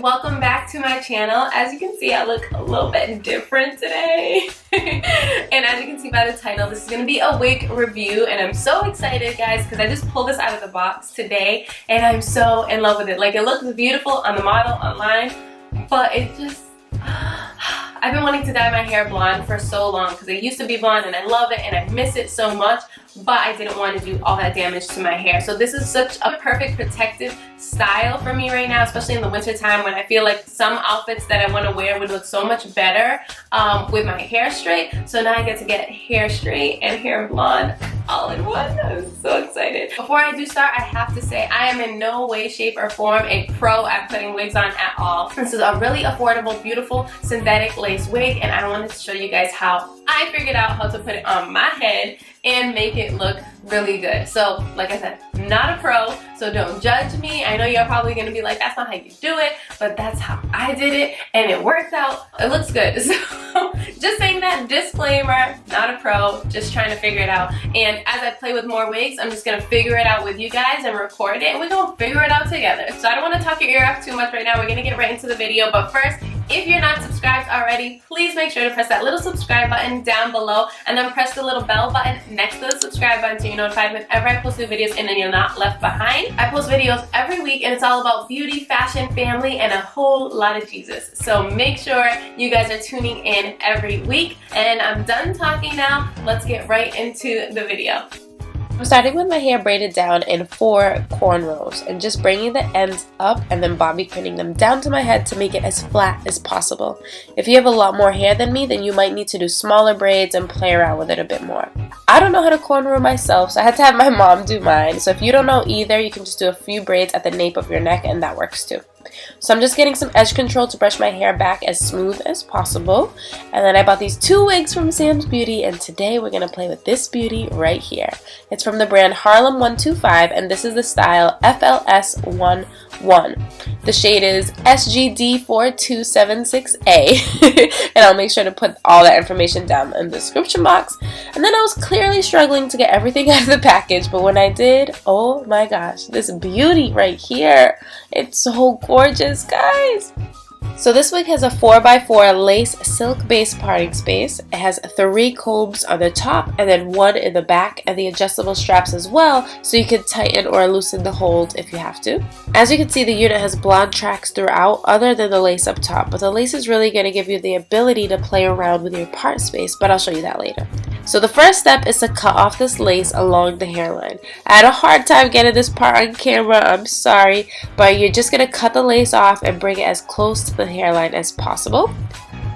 welcome back to my channel. As you can see, I look a little bit different today. And as you can see by the title, this is going to be a wig review, and I'm so excited, guys, because I just pulled this out of the box today and I'm so in love with it. Like, it looks beautiful on the model online, but it just I've been wanting to dye my hair blonde for so long because it used to be blonde and I love it and I miss it so much, but I didn't want to do all that damage to my hair. So this is such a perfect protective style for me right now, especially in the winter time when I feel like some outfits that I want to wear would look so much better with my hair straight. So now I get to get hair straight and hair blonde all in one. I'm so excited. Before I do start, I have to say I am in no way, shape, or form a pro at putting wigs on at all. This is a really affordable, beautiful synthetic lace wig, and I wanted to show you guys how I figured out how to put it on my head and make it look really good. So, like I said, I'm not a pro, so don't judge me. I know you're probably gonna be like, that's not how you do it, but that's how I did it, and it worked out. It looks good. So, just saying that disclaimer, not a pro, just trying to figure it out. And as I play with more wigs, I'm just gonna figure it out with you guys and record it, and we're gonna figure it out together. So I don't wanna talk your ear off too much right now. We're gonna get right into the video, but first, if you're not subscribed already, please make sure to press that little subscribe button down below and then press the little bell button next to the subscribe button so you're notified whenever I post new videos and then you're not left behind. I post videos every week and it's all about beauty, fashion, family, and a whole lot of Jesus. So make sure you guys are tuning in every week. And I'm done talking now. Let's get right into the video. I'm starting with my hair braided down in 4 cornrows and just bringing the ends up and then bobby pinning them down to my head to make it as flat as possible. If you have a lot more hair than me, then you might need to do smaller braids and play around with it a bit more. I don't know how to cornrow myself, so I had to have my mom do mine. So if you don't know either, you can just do a few braids at the nape of your neck and that works too. So I'm just getting some edge control to brush my hair back as smooth as possible. And then I bought these 2 wigs from Sam's Beauty, and today we're going to play with this beauty right here. It's from the brand HARLEM 125, and this is the style FLS-11. The shade is SGD4276A. And I'll make sure to put all that information down in the description box. And then I was clearly struggling to get everything out of the package, but when I did, oh my gosh, this beauty right here. It's so gorgeous, guys. So this wig has a 4x4 lace silk base parting space. It has 3 combs on the top and then 1 in the back, and the adjustable straps as well, so you can tighten or loosen the hold if you have to. As you can see, the unit has blonde tracks throughout other than the lace up top, but the lace is really going to give you the ability to play around with your part space, but I'll show you that later. So the first step is to cut off this lace along the hairline. I had a hard time getting this part on camera, I'm sorry, but you're just going to cut the lace off and bring it as close to the hairline as possible.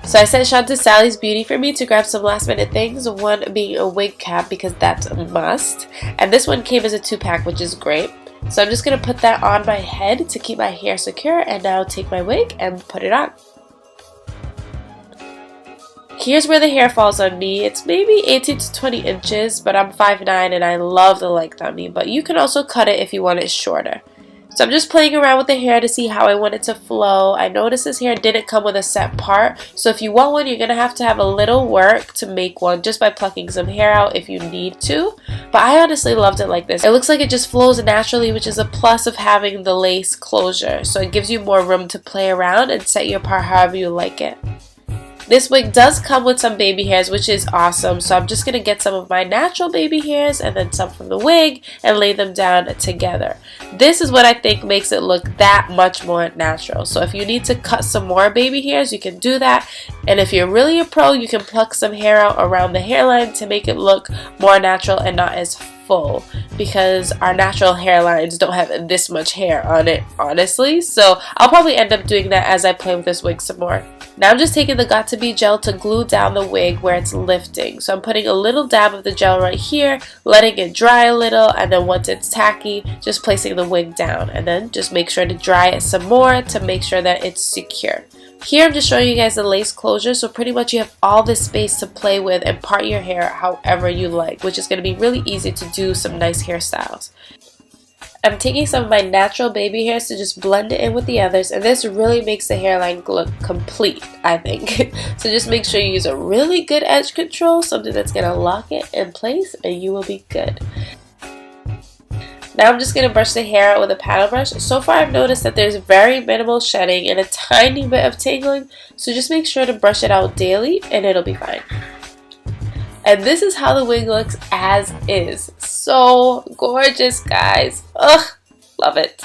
So I sent Sean to Sally's Beauty for me to grab some last minute things, one being a wig cap because that's a must, and this one came as a 2-pack, which is great. So I'm just going to put that on my head to keep my hair secure, and now take my wig and put it on. Here's where the hair falls on me. It's maybe 18 to 20 inches, but I'm 5'9" and I love the length on me, but you can also cut it if you want it shorter. So I'm just playing around with the hair to see how I want it to flow. I noticed this hair didn't come with a set part, so if you want one, you're going to have a little work to make one just by plucking some hair out if you need to. But I honestly loved it like this. It looks like it just flows naturally, which is a plus of having the lace closure. So it gives you more room to play around and set your part however you like it. This wig does come with some baby hairs, which is awesome, so I'm just going to get some of my natural baby hairs and then some from the wig and lay them down together. This is what I think makes it look that much more natural. So if you need to cut some more baby hairs, you can do that. And if you're really a pro, you can pluck some hair out around the hairline to make it look more natural and not as full, because our natural hairlines don't have this much hair on it, honestly. So I'll probably end up doing that as I play with this wig some more. Now I'm just taking the Got2b gel to glue down the wig where it's lifting. So I'm putting a little dab of the gel right here, letting it dry a little, and then once it's tacky, just placing the wig down, and then just make sure to dry it some more to make sure that it's secure. Here I'm just showing you guys the lace closure, so pretty much you have all this space to play with and part your hair however you like, which is going to be really easy to do some nice hairstyles. I'm taking some of my natural baby hairs to just blend it in with the others, and this really makes the hairline look complete, I think. So just make sure you use a really good edge control, something that's going to lock it in place, and you will be good. Now I'm just going to brush the hair out with a paddle brush. So far I've noticed that there's very minimal shedding and a tiny bit of tangling, so just make sure to brush it out daily and it'll be fine. And this is how the wig looks as is. So gorgeous, guys. Ugh, love it.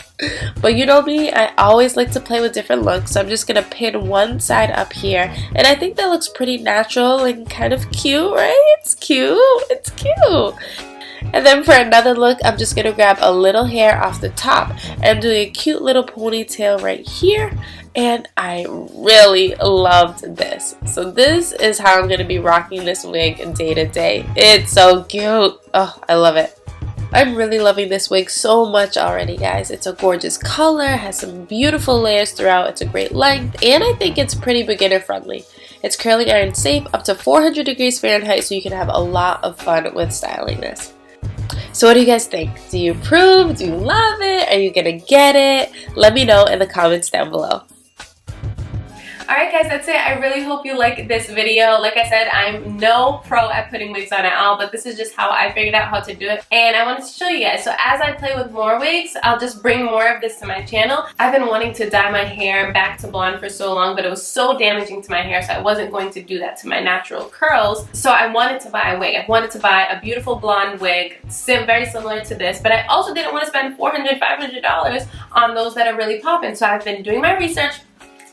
But you know me, I always like to play with different looks, so I'm just going to pin one side up here. And I think that looks pretty natural and kind of cute, right? It's cute. It's cute. And then for another look, I'm just going to grab a little hair off the top and do a cute little ponytail right here. And I really loved this. So this is how I'm going to be rocking this wig day to day. It's so cute. Oh, I love it. I'm really loving this wig so much already, guys. It's a gorgeous color, has some beautiful layers throughout, it's a great length, and I think it's pretty beginner friendly. It's curling iron safe up to 400 degrees Fahrenheit, so you can have a lot of fun with styling this. So what do you guys think? Do you approve? Do you love it? Are you gonna get it? Let me know in the comments down below. Alright guys, that's it. I really hope you like this video. Like I said, I'm no pro at putting wigs on at all, but this is just how I figured out how to do it. And I wanted to show you guys. So as I play with more wigs, I'll just bring more of this to my channel. I've been wanting to dye my hair back to blonde for so long, but it was so damaging to my hair, so I wasn't going to do that to my natural curls. So I wanted to buy a wig. I wanted to buy a beautiful blonde wig, very similar to this, but I also didn't want to spend $400, $500 on those that are really popping. So I've been doing my research,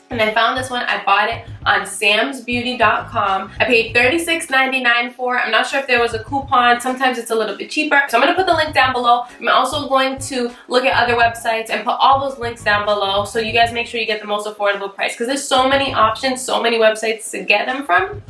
and I found this one. I bought it on samsbeauty.com. I paid $36.99 for it. I'm not sure if there was a coupon. Sometimes it's a little bit cheaper. So I'm going to put the link down below. I'm also going to look at other websites and put all those links down below, so you guys make sure you get the most affordable price, because there's so many options, so many websites to get them from.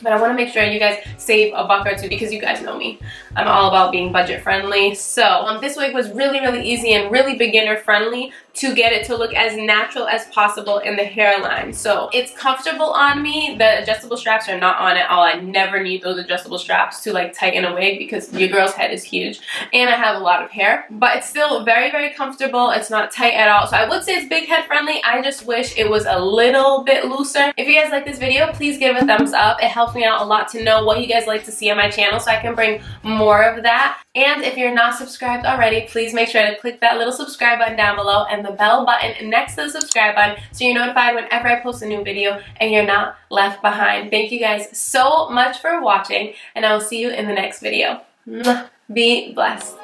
But I want to make sure you guys save a buck or two, because you guys know me. I'm all about being budget friendly. So this wig was really, really easy and really beginner friendly to get it to look as natural as possible in the hairline. So it's comfortable on me. The adjustable straps are not on at all. I never need those adjustable straps to like tighten a wig, because your girl's head is huge and I have a lot of hair. But it's still very, very comfortable. It's not tight at all. So I would say it's big head friendly. I just wish it was a little bit looser. If you guys like this video, please give it a thumbs up. It helps me out a lot to know what you guys like to see on my channel, so I can bring more of that. And if you're not subscribed already, please make sure to click that little subscribe button down below and the bell button next to the subscribe button, so you're notified whenever I post a new video and you're not left behind. Thank you guys so much for watching, and I will see you in the next video. Be blessed.